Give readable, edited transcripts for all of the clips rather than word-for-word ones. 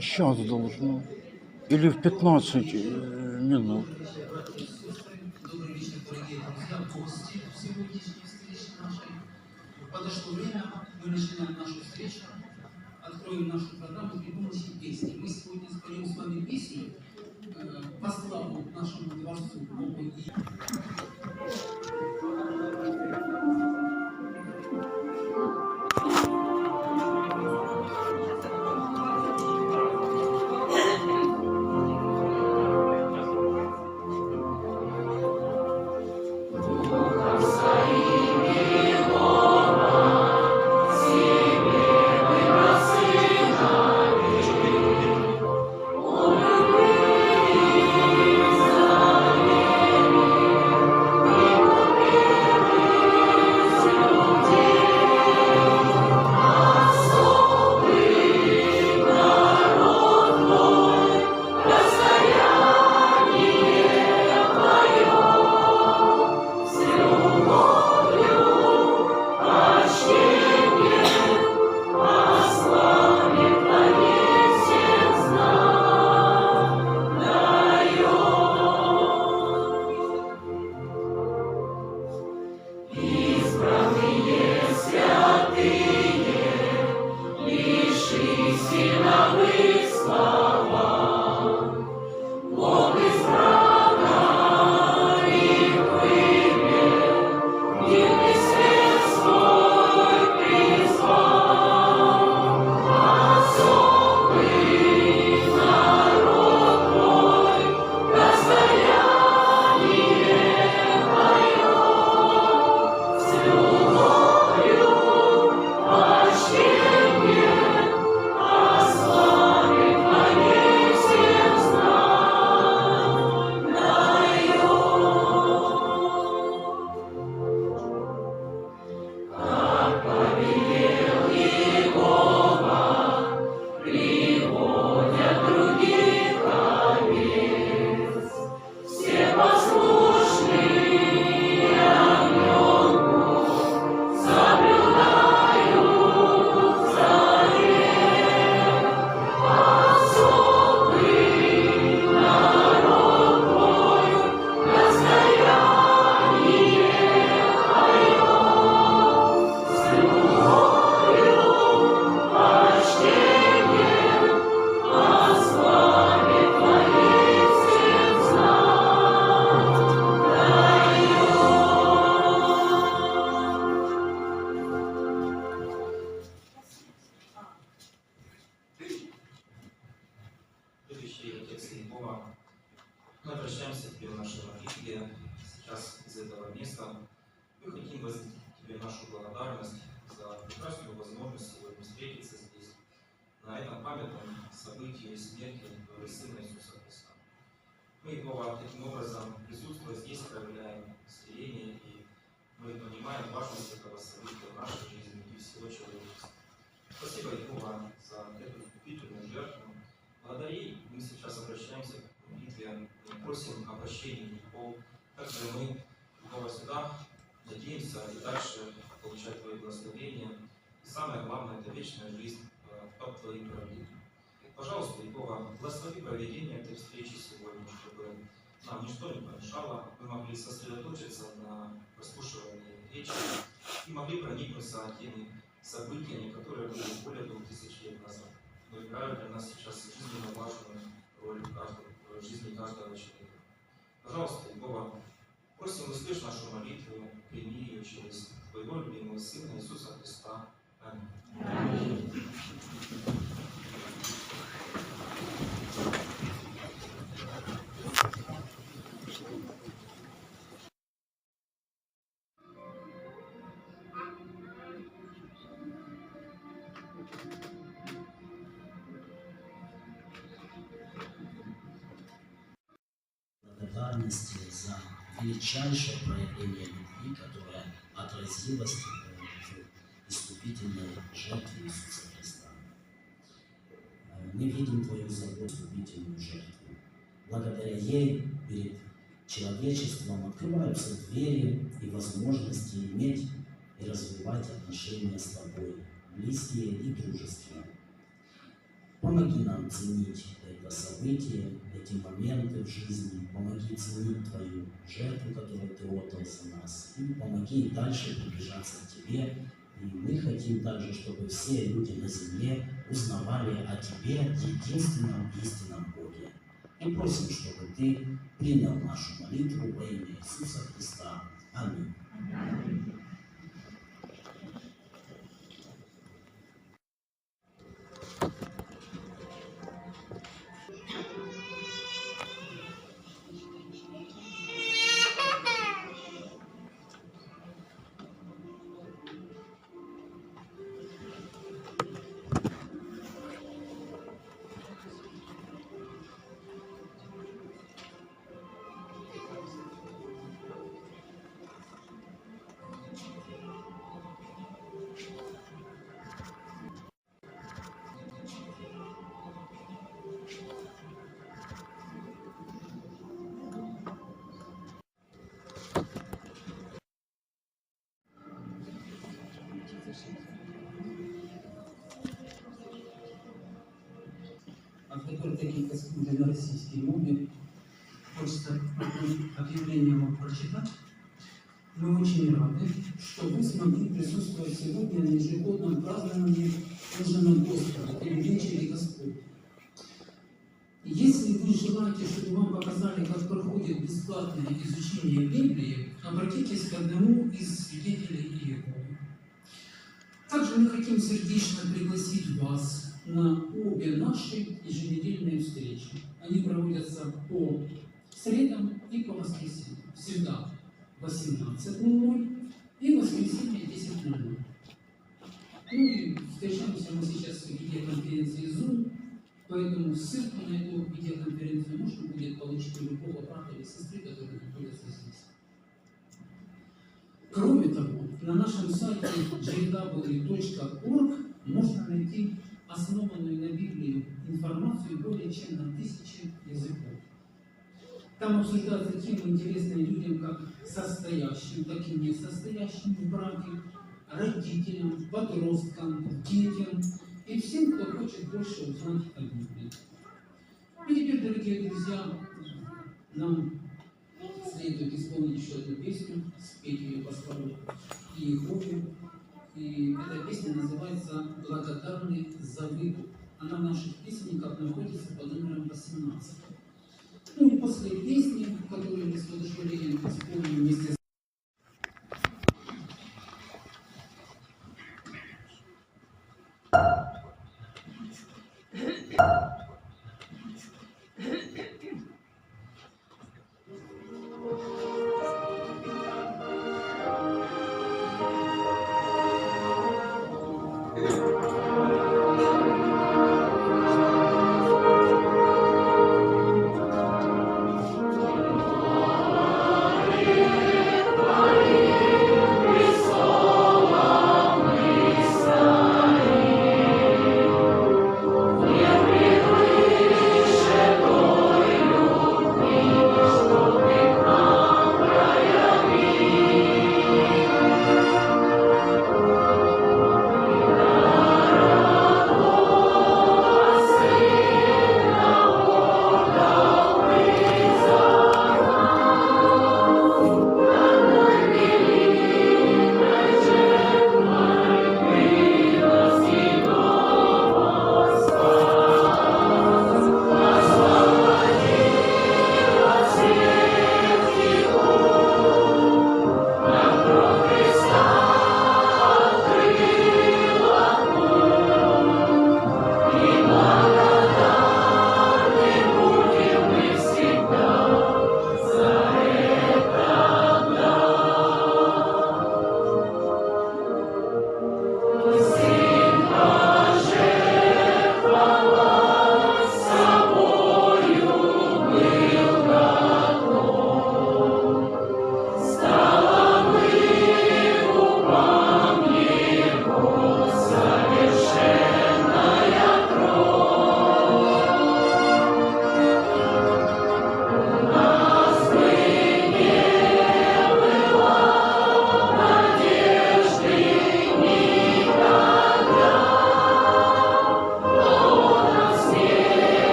Сейчас должно. Или в 15 минут. Добрый вечер, дорогие друзья, гости. Сегодняшней встречи нашей. Подошло время, мы начинаем нашу встречу, откроем нашу программу при помощи песни. Мы сегодня споем с вами песню по славу нашему Творцу, Богу и... Любящий Отец и Бога, мы обращаемся к Тебе в нашей молитве сейчас из этого места. Мы хотим вознести Тебе нашу благодарность за прекрасную возможность сегодня встретиться здесь, на этом памятном событии смерти Твоего Сына Иисуса Христа. Мы, Бога, таким образом, присутствуя здесь, проявляем смирение, и мы понимаем важность этого события в нашей жизни и всего человечества. Спасибо, Бога, за эту вступительную жертву. Благодаря ей мы сейчас обращаемся к молитве и просим о прощении грехов. Также мы, Бога, сюда надеемся и дальше получать Твои благословения. И самое главное, это вечная жизнь под Твоим правлением. Пожалуйста, Бога, благослови проведение этой встречи сегодня, чтобы нам ничто не помешало, мы могли сосредоточиться на прослушивании речи и могли проникнуться теми событиями, которые были более 2000 лет назад. каждого человека. Пожалуйста, Бога, просим, услышь нашу молитву, прими ее через Твоего любимого Сына Иисуса Христа. Аминь. Благодарности за величайшее проявление любви, которое отразилось в искупительной жертве Иисуса Христа. Мы видим Твою заботу, искупительную жертву. Благодаря ей перед человечеством открываются двери и возможности иметь и развивать отношения с Тобой, близкие и дружеские. Помоги нам ценить это событие, эти моменты в жизни. Помоги ценить Твою жертву, которую Ты отдал за нас. И помоги дальше приближаться к Тебе. И мы хотим также, чтобы все люди на земле узнавали о Тебе, единственном истинном Боге. И просим, чтобы Ты принял нашу молитву во имя Иисуса Христа. Аминь. от которых такие на российской мове. Хочется объявление вам прочитать. Мы очень рады, что вы смогли присутствовать сегодня на ежегодном праздновании ужина Господа или вечере Господь. Если вы желаете, чтобы вам показали, как проходит бесплатное изучение Библии, обратитесь к одному из свидетелей Иеговы. Также мы хотим сердечно пригласить вас на обе наши еженедельные встречи. Они проводятся по средам и по воскресеньям. Всегда 18:00 и в воскресенье 10:00. Ну и встречаемся мы сейчас в видеоконференции Zoom, поэтому ссылку на эту видеоконференцию можно будет получить у любого брата или сестры, которые находятся здесь. Кроме того, на нашем сайте jw.org можно найти основанную на Библии информацию более чем на 1000 языков. Там обсуждаются темы, интересные людям, как состоящим, так и не состоящим в браке, родителям, подросткам, детям и всем, кто хочет больше узнать о Библии. И теперь, дорогие друзья, нам следует исполнить еще одну песню, спеть ее по славе Иегове. И эта песня называется «Благодарный за выгоду». Она в наших песенниках находится под номером 18. Ну и после песни, которую мы с воодушевлением исполним вместе с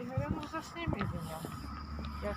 Игоря, ну засними меня. Я